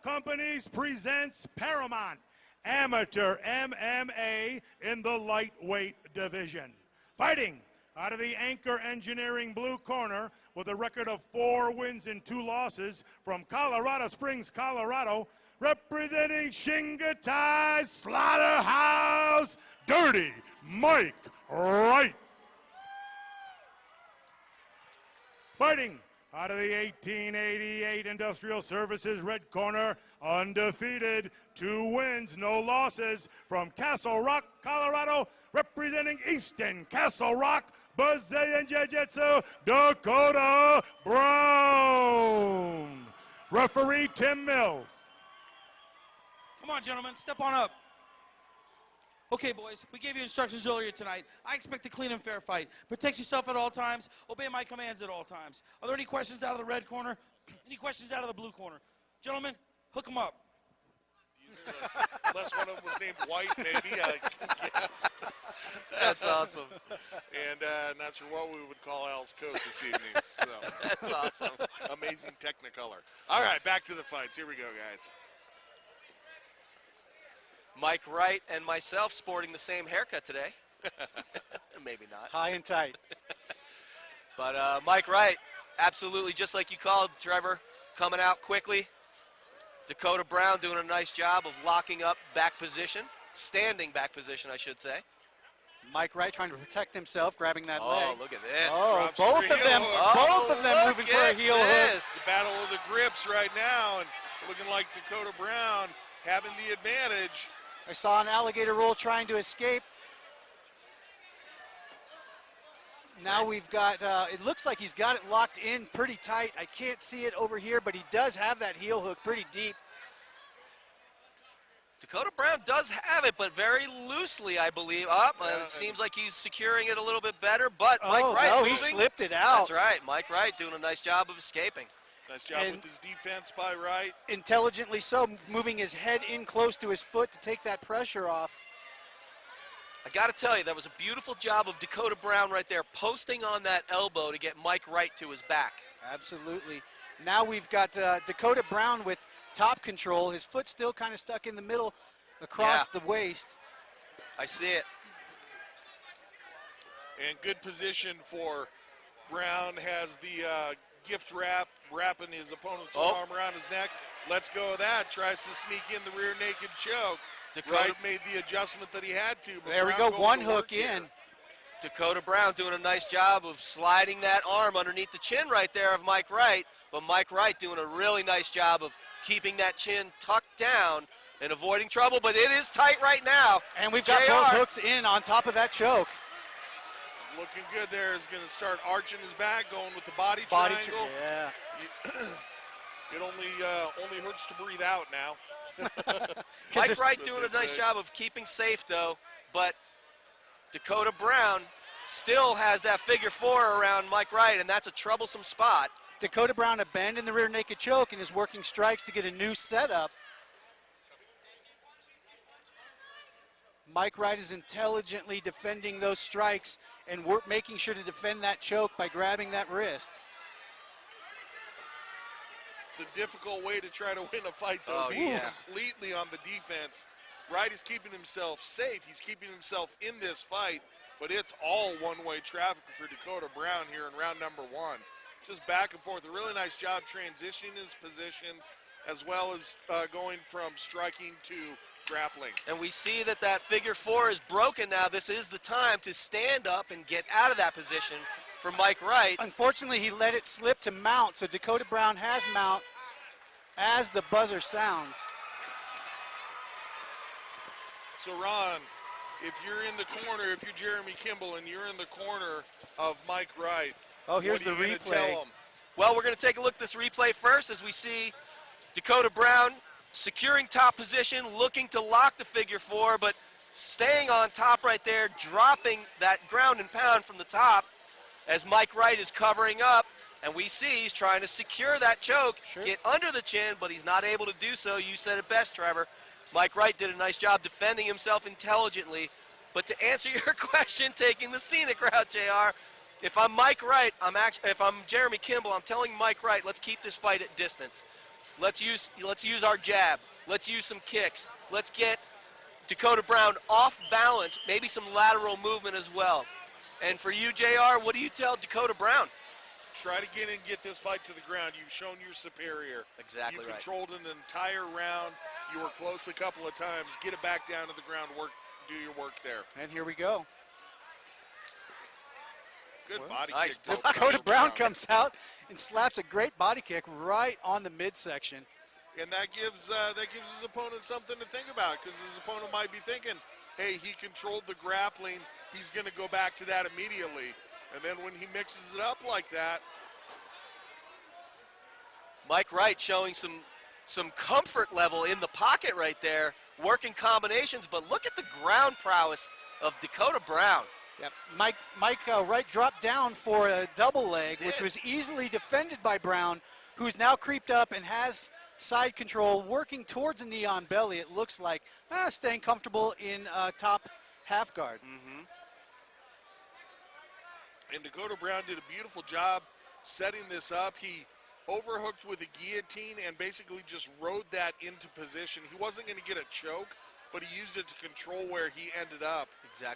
Companies presents Paramount Amateur MMA in the lightweight division. Fighting out of the Anchor Engineering blue corner with a record of 4 wins and 2 losses from Colorado Springs, Colorado, representing Shingatai's Slaughterhouse, Dirty Mike Wright. Fighting out of the 1888 Industrial Services red corner, undefeated, 2 wins, no losses, from Castle Rock, Colorado, representing Easton, Castle Rock, Brazilian Jiu-Jitsu, Dakota Brown. Referee Tim Mills. Come on, gentlemen, step on up. Okay, boys, we gave you instructions earlier tonight. I expect a clean and fair fight. Protect yourself at all times. Obey my commands at all times. Are there any questions out of the red corner? Any questions out of the blue corner? Gentlemen, hook them up. Unless one of them was named White, maybe, I guess. That's awesome. And not sure what we would call Al's coach this evening. So that's awesome. Amazing Technicolor. All right, back to the fights. Here we go, guys. Mike Wright and myself sporting the same haircut today. Maybe not. High and tight. But Mike Wright, absolutely just like you called, Trevor, coming out quickly. Dakota Brown doing a nice job of locking up back position, standing back position, I should say. Mike Wright trying to protect himself, grabbing that leg. Oh, look at this. Oh, both of them moving for a heel hook. The battle of the grips right now, and looking like Dakota Brown having the advantage. I saw an alligator roll trying to escape. Now we've got, it looks like he's got it locked in pretty tight. I can't see it over here, but he does have that heel hook pretty deep. Dakota Brown does have it, but very loosely, I believe. It seems like he's securing it a little bit better, but Mike Wright. Oh, he slipped it out. That's right. Mike Wright doing a nice job of escaping. Nice job with his defense by Wright. Intelligently so, moving his head in close to his foot to take that pressure off. I got to tell you, that was a beautiful job of Dakota Brown right there, posting on that elbow to get Mike Wright to his back. Absolutely. Now we've got Dakota Brown with top control. His foot still kind of stuck in the middle across the waist. I see it. And good position for Brown. Has the gift wrapping his opponent's arm around his neck. Let's go with that. Tries to sneak in the rear naked choke. Wright made the adjustment that he had to. But there we go, one hook in. Dakota Brown doing a nice job of sliding that arm underneath the chin right there of Mike Wright. But Mike Wright doing a really nice job of keeping that chin tucked down and avoiding trouble. But it is tight right now. And we've got both hooks in on top of that choke. Looking good there. Is going to start arching his back, going with the body triangle. Yeah. It only hurts to breathe out now. Mike Wright doing a nice job of keeping safe, though, but Dakota Brown still has that figure 4 around Mike Wright, and that's a troublesome spot. Dakota Brown abandoned the rear naked choke and is working strikes to get a new setup. Mike Wright is intelligently defending those strikes and making sure to defend that choke by grabbing that wrist. It's a difficult way to try to win a fight, though, being completely on the defense. Wright is keeping himself safe. He's keeping himself in this fight, but it's all one-way traffic for Dakota Brown here in round number 1. Just back and forth. A really nice job transitioning his positions, as well as going from striking to grappling. And we see that that figure 4 is broken now. This is the time to stand up and get out of that position for Mike Wright. Unfortunately, he let it slip to mount, so Dakota Brown has mount as the buzzer sounds. So, Ron, if you're in the corner, if you're Jeremy Kimball and you're in the corner of Mike Wright, oh, here's the replay. Well, we're going to take a look at this replay first as we see Dakota Brown securing top position, looking to lock the figure 4, but staying on top right there, dropping that ground and pound from the top as Mike Wright is covering up, and we see he's trying to secure that choke, get under the chin, but he's not able to do so. You said it best, Trevor. Mike Wright did a nice job defending himself intelligently, but to answer your question, taking the scenic route, JR, if I'm Mike Wright, if I'm Jeremy Kimball, I'm telling Mike Wright, let's keep this fight at distance. Let's use our jab. Let's use some kicks. Let's get Dakota Brown off balance, maybe some lateral movement as well. And for you, JR, what do you tell Dakota Brown? Try to get in and get this fight to the ground. You've shown you're superior. Exactly You right. controlled an entire round. You were close a couple of times. Get it back down to the ground. Do your work there. And here we go. Good body nice. kick. Dakota Brown comes out and slaps a great body kick right on the midsection. And that gives his opponent something to think about, because his opponent might be thinking, hey, he controlled the grappling. He's going to go back to that immediately. And then when he mixes it up like that. Mike Wright showing some comfort level in the pocket right there, working combinations, but look at the ground prowess of Dakota Brown. Yep. Mike Wright dropped down for a double leg, which was easily defended by Brown, who's now creeped up and has side control, working towards a knee on belly, it looks like, staying comfortable in top half guard. And Dakota Brown did a beautiful job setting this up. He overhooked with a guillotine and basically just rode that into position. He wasn't going to get a choke, but he used it to control where he ended up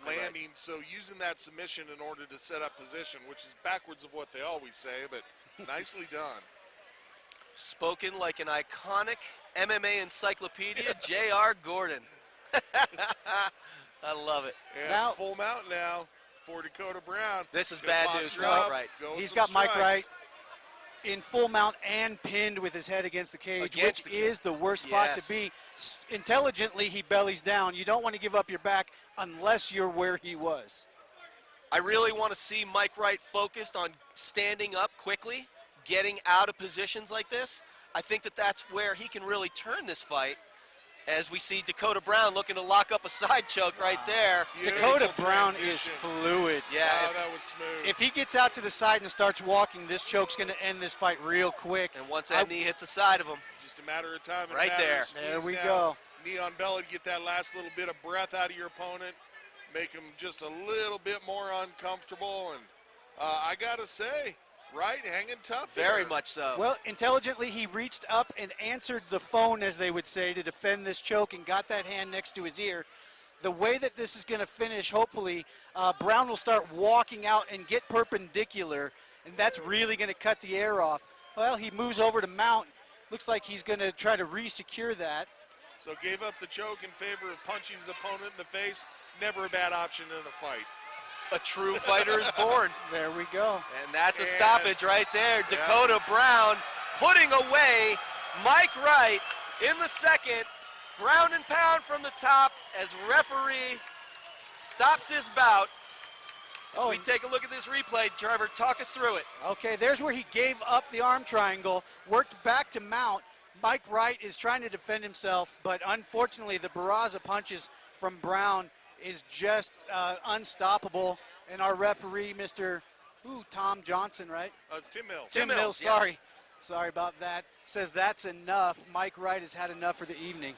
landing. Right. So using that submission in order to set up position, which is backwards of what they always say, but nicely done. Spoken like an iconic MMA encyclopedia, J.R. Gordon. I love it. And now, full mount now for Dakota Brown. This is bad news for Mike Wright. He's got Mike Wright in full mount and pinned with his head against the cage, which is the worst spot to be. Intelligently, he bellies down. You don't want to give up your back unless you're where he was. I really want to see Mike Wright focused on standing up quickly, getting out of positions like this. I think that's where he can really turn this fight, as we see Dakota Brown looking to lock up a side choke right there. Dakota Brown is fluid. Yeah, that was smooth. If he gets out to the side and starts walking, this choke's going to end this fight real quick. And once that knee hits the side of him. Just a matter of time. Right there. There we go. Knee on belly to get that last little bit of breath out of your opponent. Make him just a little bit more uncomfortable. And I got to say, Wright hanging tough Very here. much so. Well, intelligently, he reached up and answered the phone, as they would say, to defend this choke and got that hand next to his ear. The way that this is going to finish, hopefully, Brown will start walking out and get perpendicular, and that's really going to cut the air off. Well, he moves over to mount. Looks like he's going to try to re-secure that. So gave up the choke in favor of punching his opponent in the face. Never a bad option in a fight. A true fighter is born. There we go. And that's a stoppage right there. Dakota Brown putting away Mike Wright in the second. Ground and pound from the top as referee stops his bout. As we take a look at this replay, Trevor, talk us through it. Okay, there's where he gave up the arm triangle, worked back to mount. Mike Wright is trying to defend himself, but unfortunately the barrage of punches from Brown is just unstoppable. And our referee, Mr. Tom Johnson, right? It's Tim Mills. Tim Mills, sorry. Yes. Sorry about that. Says that's enough. Mike Wright has had enough for the evening.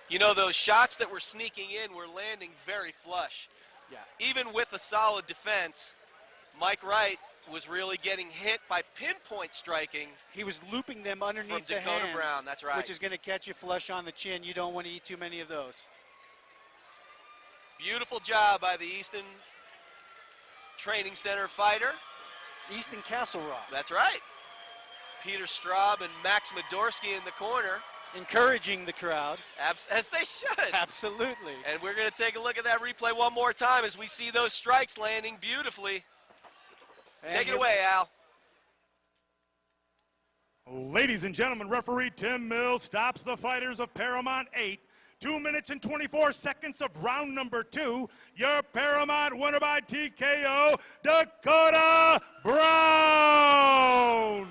You know, those shots that were sneaking in were landing very flush. Yeah. Even with a solid defense, Mike Wright was really getting hit by pinpoint striking. He was looping them underneath the Dakota hands, Brown, that's right. which is going to catch you flush on the chin. You don't want to eat too many of those. Beautiful job by the Easton Training Center fighter. Easton Castle Rock. That's right. Peter Straub and Max Medorsky in the corner. Encouraging the crowd. As they should. Absolutely. And we're going to take a look at that replay one more time as we see those strikes landing beautifully. And take it away, Al. Ladies and gentlemen, referee Tim Mills stops the fighters of PMMA8. 2 minutes and 24 seconds of round number 2. Your Paramount winner by TKO, Dakota Brown.